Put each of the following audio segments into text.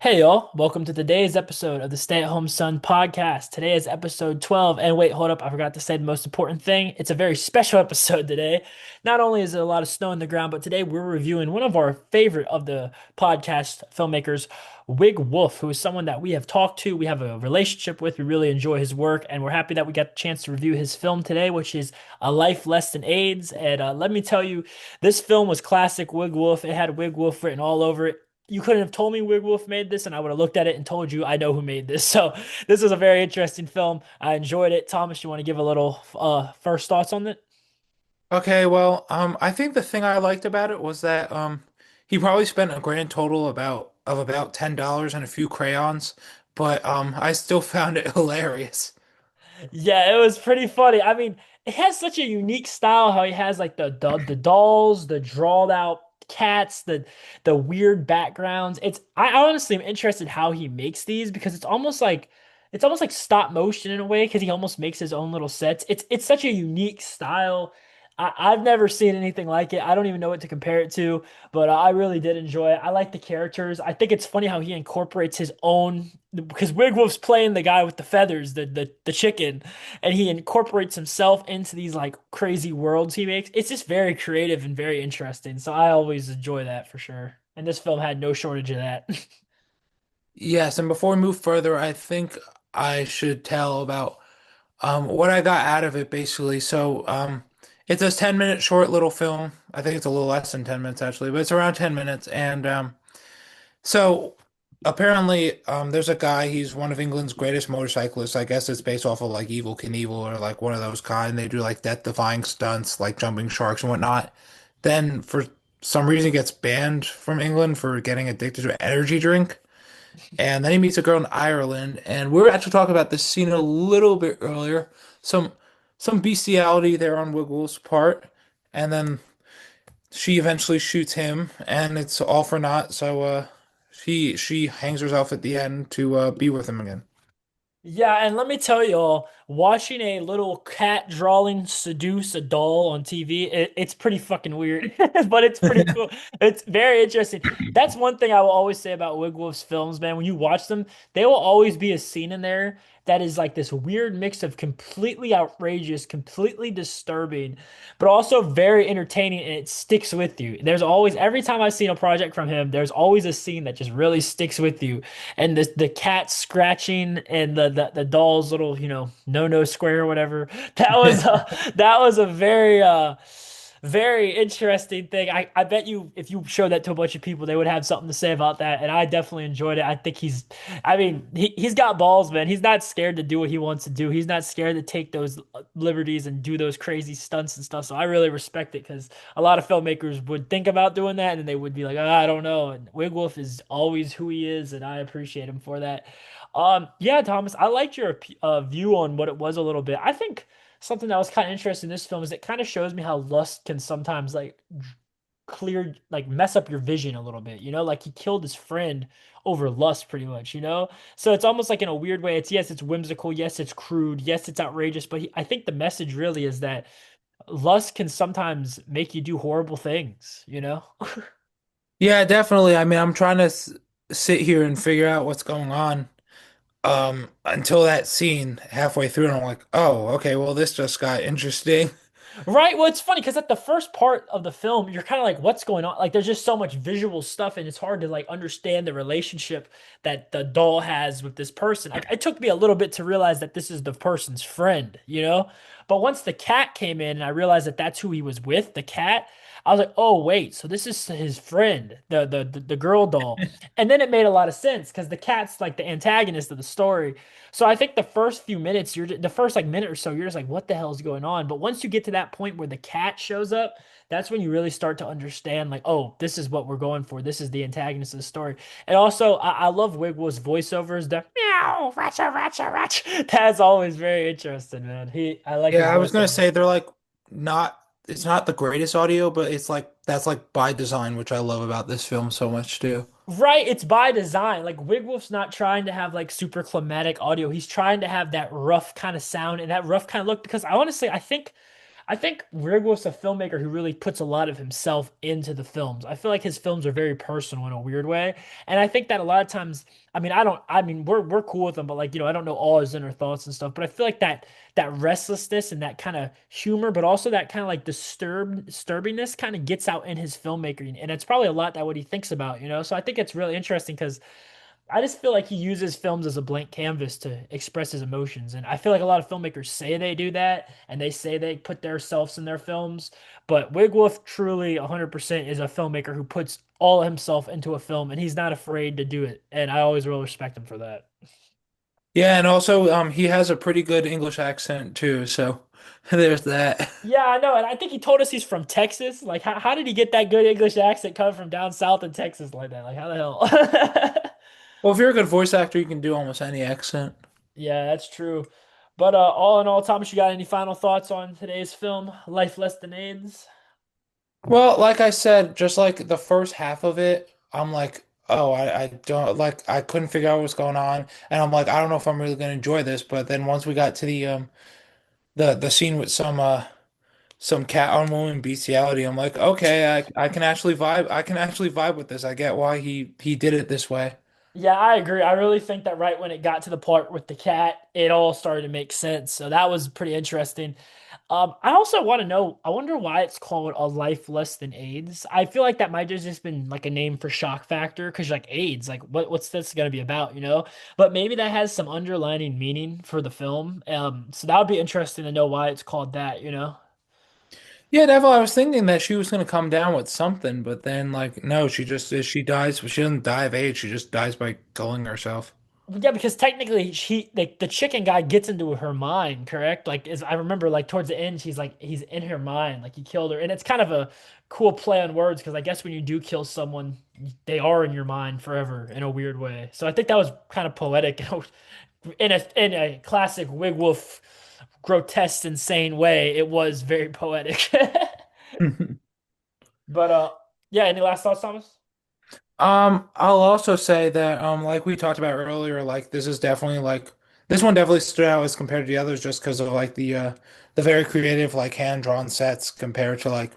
Hey y'all, welcome to today's episode of the Stay at Home Son podcast. Today is episode 12. And wait, hold up, I forgot to say the most important thing. It's a very special episode today. Not only is it a lot of snow on the ground, but today we're reviewing one of our favorite of the podcast filmmakers, Wig Wolf, who is someone that we have talked to, we have a relationship with, we really enjoy his work, and we're happy that we got the chance to review his film today, which is A Life Less Than AIDS. And let me tell you, this film was classic Wig Wolf. It had Wig Wolf written all over it. You couldn't have told me Wig Wolf made this, and I would have looked at it and told you I know who made this. So this is a very interesting film. I enjoyed it. Thomas, you want to give a little first thoughts on it? Okay, well, I think the thing I liked about it was that he probably spent a grand total about $10 and a few crayons, but I still found it hilarious. Yeah, it was pretty funny. I mean, it has such a unique style how he has like the dolls, the drawed out cats, the weird backgrounds. I honestly am interested how he makes these because it's almost like stop motion in a way because he almost makes his own little sets. It's such a unique style. I've never seen anything like it. I don't even know what to compare it to, but I really did enjoy it. I like the characters. I think it's funny how he incorporates his own because Wigwolf's playing the guy with the feathers, the chicken, and he incorporates himself into these like crazy worlds he makes. It's just very creative and very interesting. So I always enjoy that for sure. And this film had no shortage of that. Yes, and before we move further, I think I should tell about what I got out of it basically. It's a 10-minute short little film. I think it's a little less than 10 minutes actually, but it's around 10 minutes and So apparently, there's a guy, he's one of England's greatest motorcyclists. I guess it's based off of like Evil Knievel or like one of those kind. They do like death-defying stunts like jumping sharks and whatnot. Then for some reason he gets banned from England for getting addicted to an energy drink. And then he meets a girl in Ireland. And we were actually talking about this scene a little bit earlier. Some some bestiality there on Wiggles' part. And then she eventually shoots him, and it's all for naught. She hangs herself at the end to be with him again. Yeah, and let me tell y'all, watching a little cat drawing seduce a doll on TV, it's pretty fucking weird, but it's pretty cool. It's very interesting. That's one thing I will always say about Wigwolf's films, man. When you watch them, there will always be a scene in there that is like this weird mix of completely outrageous, completely disturbing, but also very entertaining, and it sticks with you. There's always, every time I've seen a project from him, there's always a scene that just really sticks with you and the cat scratching and the doll's little no square or whatever that was a very very interesting thing. I bet you if you showed that to a bunch of people they would have something to say about that, and I definitely enjoyed it. I think I mean he's got balls, man. He's not scared to do what he wants to do. He's not scared to take those liberties and do those crazy stunts and stuff, so I really respect it because a lot of filmmakers would think about doing that and they would be like, oh, I don't know. And Wigwolf is always who he is, and I appreciate him for that. Yeah, Thomas, I liked your view on what it was a little bit. I think something that was kind of interesting in this film is it kind of shows me how lust can sometimes like clear, like mess up your vision a little bit, like he killed his friend over lust pretty much. So it's almost like in a weird way, it's yes, it's whimsical, yes, it's crude, yes, it's outrageous, but I think the message really is that lust can sometimes make you do horrible things. Yeah, definitely. I mean, I'm trying to sit here and figure out what's going on until that scene halfway through, and I'm like, oh, okay, well, this just got interesting. Right. Well, it's funny because at the first part of the film, you're kind of like, what's going on? Like, there's just so much visual stuff, and it's hard to like understand the relationship that the doll has with this person. Like, it took me a little bit to realize that this is the person's friend. But once the cat came in and I realized that that's who he was with, the cat, I was like, oh wait, so this is his friend, the girl doll. And then it made a lot of sense because the cat's like the antagonist of the story. So I think the first few minutes, the first like minute or so, you're just like, what the hell is going on? But once you get to that point where the cat shows up, that's when you really start to understand, like, oh, this is what we're going for. This is the antagonist of the story. And also, I love Wigwam's voiceovers. The meow, ratcha, ratcha, ratcha. That's always very interesting, man. I like his Yeah, I was gonna voiceover. say they're like not it's not the greatest audio, but it's like that's like by design, which I love about this film so much too. Right, it's by design. Like Wigwolf's not trying to have like super climatic audio. He's trying to have that rough kind of sound and that rough kind of look because I honestly I think I think Rigwell's a filmmaker who really puts a lot of himself into the films. I feel like his films are very personal in a weird way. And I think that a lot of times, I mean, we're cool with him, but like, I don't know all his inner thoughts and stuff, but I feel like that restlessness and that kind of humor, but also that kind of like disturbingness kind of gets out in his filmmaking. And it's probably a lot that what he thinks about. So I think it's really interesting because I just feel like he uses films as a blank canvas to express his emotions. And I feel like a lot of filmmakers say they do that and they say they put their selves in their films. But Wigwolf truly 100% is a filmmaker who puts all himself into a film and he's not afraid to do it. And I always really respect him for that. Yeah, and also he has a pretty good English accent too, so there's that. Yeah, I know. And I think he told us he's from Texas. Like, how did he get that good English accent coming from down south in Texas like that? Like, how the hell? Well, if you're a good voice actor, you can do almost any accent. Yeah, that's true. But all in all, Thomas, you got any final thoughts on today's film, Life Less Than AIDS? Well, like I said, just like the first half of it, I'm like, oh, I don't like I couldn't figure out what's going on, and I'm like, I don't know if I'm really gonna enjoy this. But then once we got to the scene with some cat on woman bestiality, I'm like, okay, I can actually vibe. I can actually vibe with this. I get why he did it this way. Yeah, I agree. I really think that right when it got to the part with the cat, it all started to make sense. So that was pretty interesting. I also want to know, I wonder why it's called A Life Less Than AIDS. I feel like that might have just been like a name for shock factor because like AIDS, like what's this gonna be about? But maybe that has some underlining meaning for the film. So that would be interesting to know why it's called that? Yeah, definitely. I was thinking that she was gonna come down with something, but then like no, she dies, but she doesn't die of age. She just dies by killing herself. Yeah, because technically the chicken guy gets into her mind, correct? Like as I remember like towards the end she's like he's in her mind, like he killed her. And it's kind of a cool play on words because I guess when you do kill someone, they are in your mind forever in a weird way. So I think that was kind of poetic in a classic Wigwolf grotesque insane way. It was very poetic. But yeah, any last thoughts, Thomas? I'll also say that like we talked about earlier, like this is definitely like this one definitely stood out as compared to the others just because of like the very creative like hand-drawn sets compared to like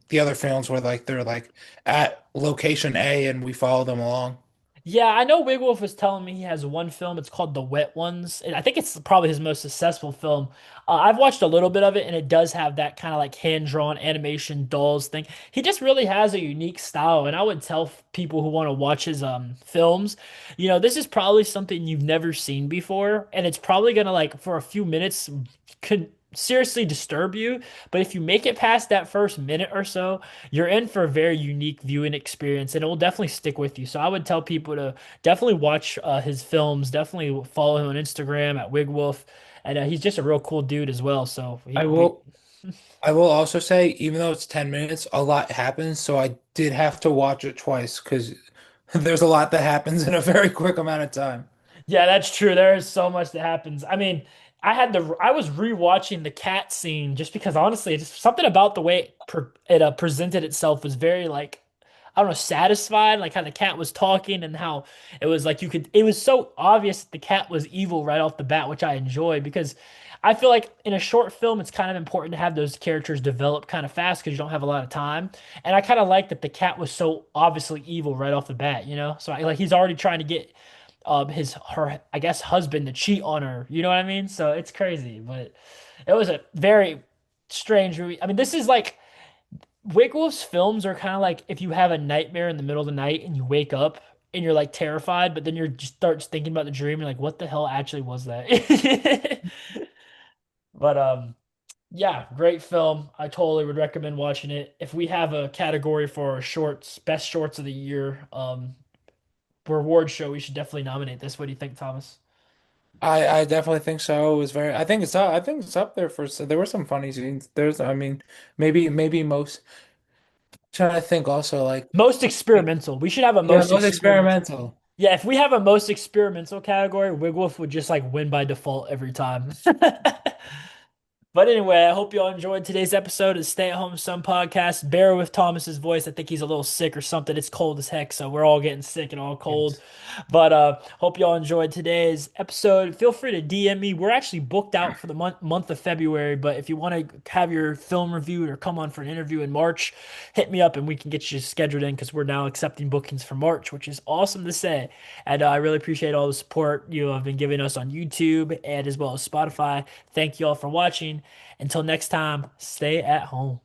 the other films where like they're like at location A and we follow them along. Yeah, I know Wigwolf was telling me he has one film. It's called The Wet Ones, and I think it's probably his most successful film. I've watched a little bit of it, and it does have that kind of like hand-drawn animation dolls thing. He just really has a unique style, and I would tell people who want to watch his films, this is probably something you've never seen before, and it's probably gonna like for a few minutes could seriously disturb you. But if you make it past that first minute or so, you're in for a very unique viewing experience and it will definitely stick with you. So I would tell people to definitely watch his films, definitely follow him on Instagram at Wigwolf. And he's just a real cool dude as well. So I will I will also say even though it's 10 minutes, a lot happens, so I did have to watch it twice because there's a lot that happens in a very quick amount of time. Yeah, that's true. There is so much that happens. I mean, I was rewatching the cat scene just because honestly, just something about the way it presented itself was very like I don't know, satisfied, like how the cat was talking and how it was like it was so obvious that the cat was evil right off the bat, which I enjoy because I feel like in a short film, it's kind of important to have those characters develop kind of fast because you don't have a lot of time. And I kind of like that the cat was so obviously evil right off the bat? So like he's already trying to get her I guess husband to cheat on her. You know what I mean? So it's crazy, but it was a very strange movie. I mean, this is like Wigwolf's films are kind of like if you have a nightmare in the middle of the night and you wake up and you're like terrified, but then you just start thinking about the dream and like, what the hell actually was that? But yeah, great film. I totally would recommend watching it. If we have a category for our shorts, best shorts of the year, reward show, we should definitely nominate this. What do you think, Thomas? I definitely think so. It was very I think it's up there for there were some funny scenes. There's I mean maybe most trying to think also Most experimental. We should have a yeah, most most experimental. experimental. Yeah, if we have a most experimental category, Wigwolf would just like win by default every time. But anyway, I hope you all enjoyed today's episode of Stay at Home Son podcast. Bear with Thomas's voice. I think he's a little sick or something. It's cold as heck, so we're all getting sick and all cold. Yes. But hope you all enjoyed today's episode. Feel free to DM me. We're actually booked out for the month of February, but if you want to have your film reviewed or come on for an interview in March, hit me up and we can get you scheduled in because we're now accepting bookings for March, which is awesome to say. And I really appreciate all the support you have been giving us on YouTube and as well as Spotify. Thank you all for watching. Until next time, stay at home.